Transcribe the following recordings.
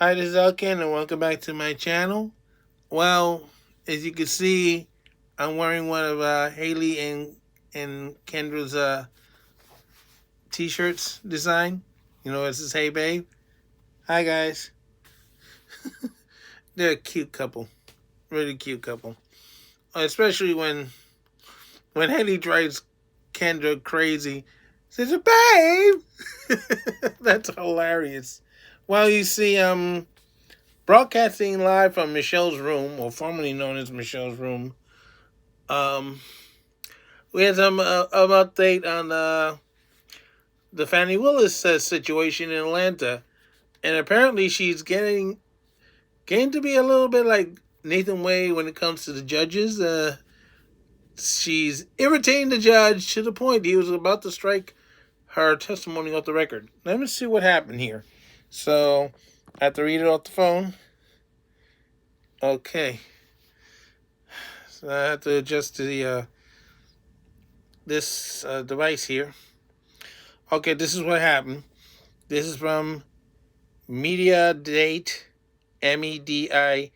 Hi, this is Elkin, and welcome back to my channel. Well, as you can see, I'm wearing one of Haley and Kendra's t-shirts design. It says "Hey Babe." Hi guys. They're a cute couple, really cute couple. Especially when Haley drives Kendra crazy. Says, "Babe," that's hilarious. Well, you see, broadcasting live from Michelle's room, or formerly known as Michelle's room. Um, we had some update on the Fannie Willis situation in Atlanta, and apparently she's getting to be a little bit like Nathan Wade when it comes to the judges. She's irritating the judge to the point he was about to strike her testimony off the record. Let me see what happened here. So I have to read it off the phone. Okay, so I have to adjust the this device here. Okay, this is what happened. This is from Media Date, Mediaite.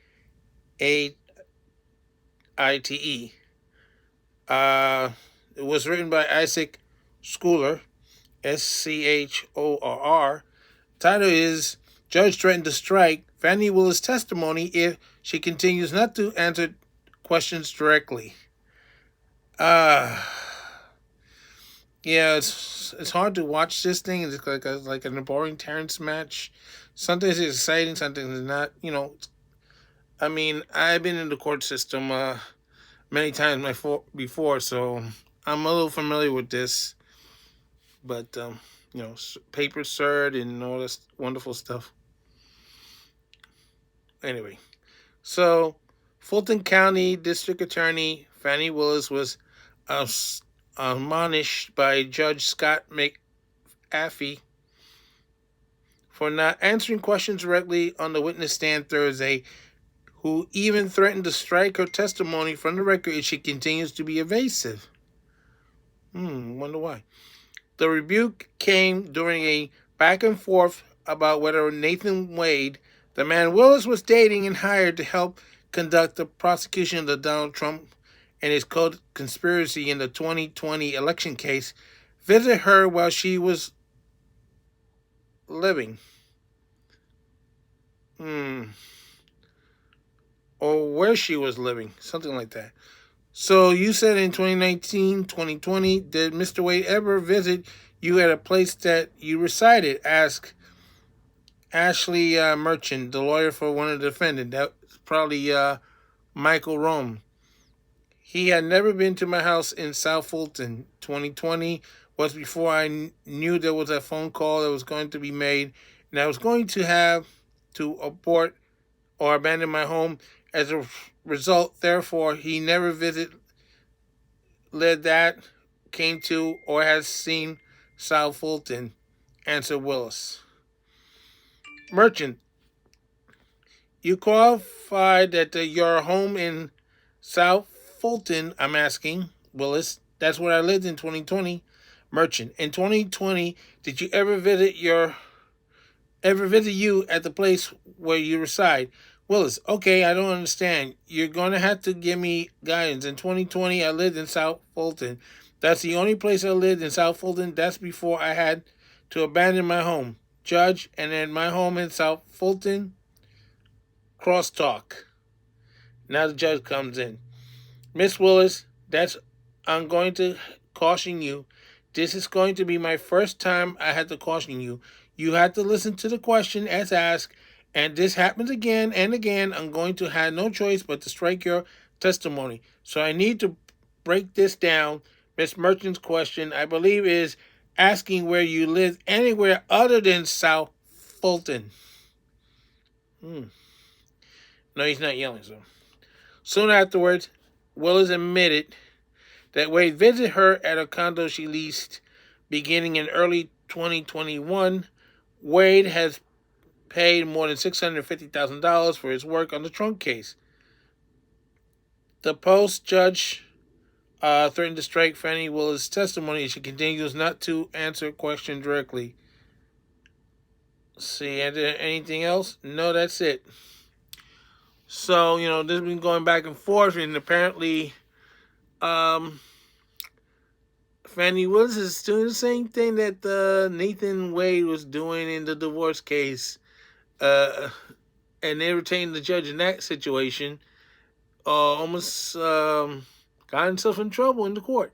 Uh, it was written by Isaac Schooler, Schorr. Title is Judge Threatened to Strike Fannie Willis' Testimony if she continues not to answer questions directly. Uh, yeah, it's hard to watch this thing. It's like a boring Terrence match. Sometimes it's exciting, sometimes it's not. I mean, I've been in the court system many times before, so I'm a little familiar with this. But paper cert and all this wonderful stuff. Anyway, so Fulton County District Attorney Fannie Willis was uh, admonished by Judge Scott McAfee for not answering questions directly on the witness stand Thursday, who even threatened to strike her testimony from the record if she continues to be evasive. Wonder why. The rebuke came during a back and forth about whether Nathan Wade, the man Willis was dating and hired to help conduct the prosecution of Donald Trump and his conspiracy in the 2020 election case, visited her while she was living. Or where she was living, something like that. So you said in 2019, 2020, did Mr. Wade ever visit you at a place that you resided? Asked Ashley Merchant, the lawyer for one of the defendants. That's probably Michael Rome. He had never been to my house in South Fulton. 2020 was before I knew there was a phone call that was going to be made, and I was going to have to abort or abandon my home as a result. Therefore, he never led that, came to, or has seen South Fulton, answered Willis. Merchant, you qualified that your home in South Fulton, I'm asking. Willis, that's where I lived in 2020. Merchant, in 2020, did you ever visit you at the place where you reside? Willis, okay, I don't understand. You're going to have to give me guidance. In 2020, I lived in South Fulton. That's the only place I lived in South Fulton. That's before I had to abandon my home. Judge, and then my home in South Fulton, crosstalk. Now the judge comes in. Miss Willis, I'm going to caution you. This is going to be my first time I had to caution you. You have to listen to the question as asked, and this happens again and again. I'm going to have no choice but to strike your testimony. So I need to break this down. Miss Merchant's question, I believe, is asking where you live anywhere other than South Fulton. No, he's not yelling, so. Soon afterwards, Willis admitted that Wade visited her at a condo she leased beginning in early 2021. Wade has paid more than $650,000 for his work on the Trump case. The post judge threatened to strike Fannie Willis' testimony if she continues not to answer questions directly. See, anything else? No, that's it. So, this has been going back and forth, and apparently, um, Fannie Willis is doing the same thing that Nathan Wade was doing in the divorce case. Uh, and they retained the judge in that situation. Almost got himself in trouble in the court.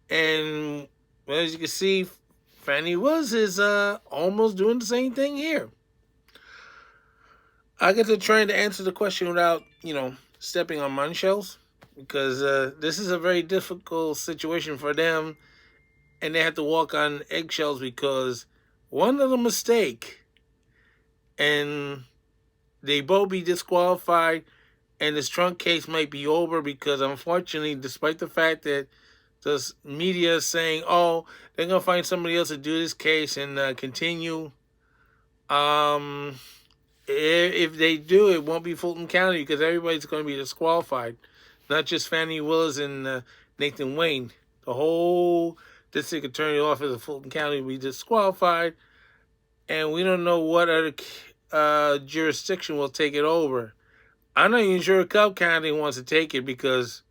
And as you can see, Fannie Willis is almost doing the same thing here. I get to trying to answer the question without, stepping on mine shells, because this is a very difficult situation for them, and they have to walk on eggshells because one little mistake, and they both be disqualified, and this trunk case might be over because, unfortunately, despite the fact that the media is saying, "Oh, they're gonna find somebody else to do this case and continue," if they do, it won't be Fulton County because everybody's going to be disqualified, not just Fannie Willis and Nathan Wayne. The whole district attorney office of Fulton County will be disqualified, and we don't know what other jurisdiction will take it over. I'm not even sure Cobb County wants to take it because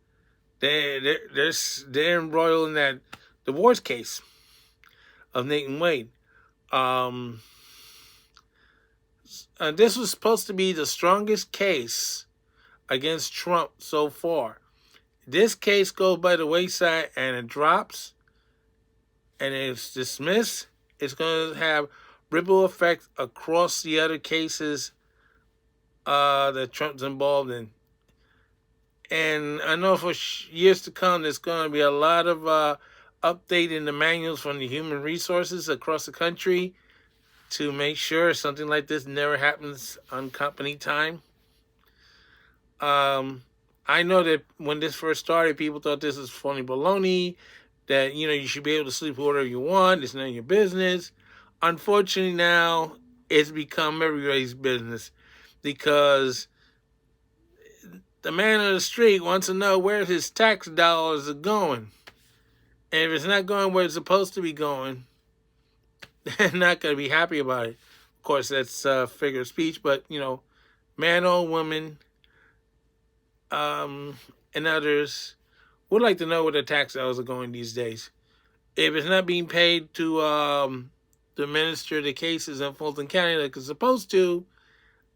they're embroiled in that divorce case of Nathan Wade. This was supposed to be the strongest case against Trump so far. This case goes by the wayside and it drops and it's dismissed. It's going to have ripple effect across the other cases that Trump's involved in. And I know for years to come, there's going to be a lot of updating the manuals from the human resources across the country to make sure something like this never happens on company time. I know that when this first started, people thought this was phony baloney, that, you should be able to sleep with whatever you want. It's none of your business. Unfortunately, now it's become everybody's business because the man on the street wants to know where his tax dollars are going. And if it's not going where it's supposed to be going, they're not going to be happy about it. Of course, that's a figure of speech, but, man or woman and others would like to know where their tax dollars are going these days. If it's not being paid to administer the cases in Fulton County like it's supposed to,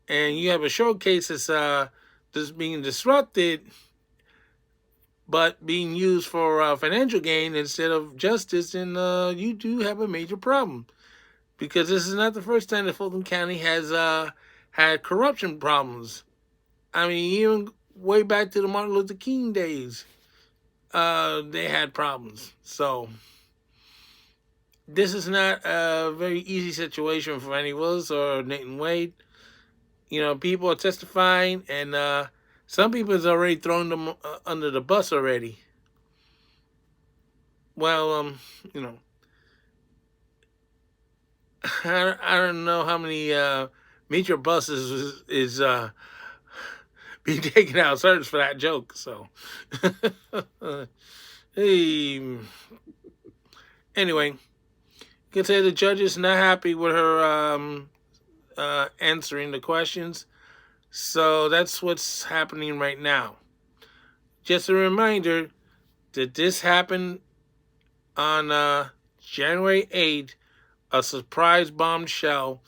and you have a short case that's being disrupted, but being used for financial gain instead of justice, then you do have a major problem. Because this is not the first time that Fulton County has had corruption problems. I mean, even way back to the Martin Luther King days, they had problems. So this is not a very easy situation for Fannie Willis or Nathan Wade. People are testifying, and some people has already thrown them under the bus already. Well, I don't know how many meet your buses is being taken out of service for that joke. So, hey. Anyway, you can say the judge is not happy with her answering the questions. So that's what's happening right now. Just a reminder that this happened on January 8th, a surprise bombshell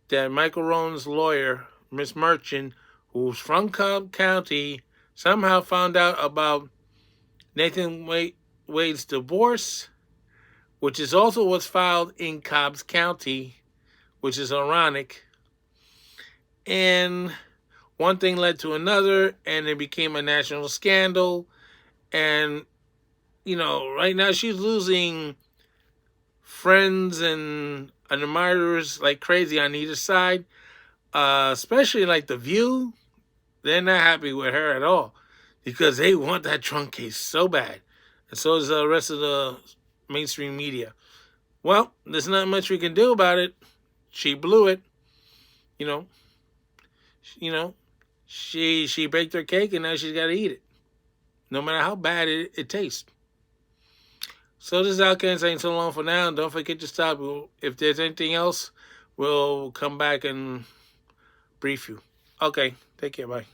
that Michael Rowan's lawyer, Miss Merchant, who's from Cobb County, somehow found out about Nathan Wade's divorce, which is also what's filed in Cobb County, which is ironic. And one thing led to another, and it became a national scandal. And, right now she's losing friends and admirers like crazy on either side, especially like The View. They're not happy with her at all because they want that trunk case so bad. And so is the rest of the mainstream media. Well, there's not much we can do about it. She blew it. She baked her cake and now she's got to eat it, no matter how bad it tastes. So this is Alcan saying so long for now. Don't forget to stop. If there's anything else we'll come back and brief you. Okay, take care. Bye.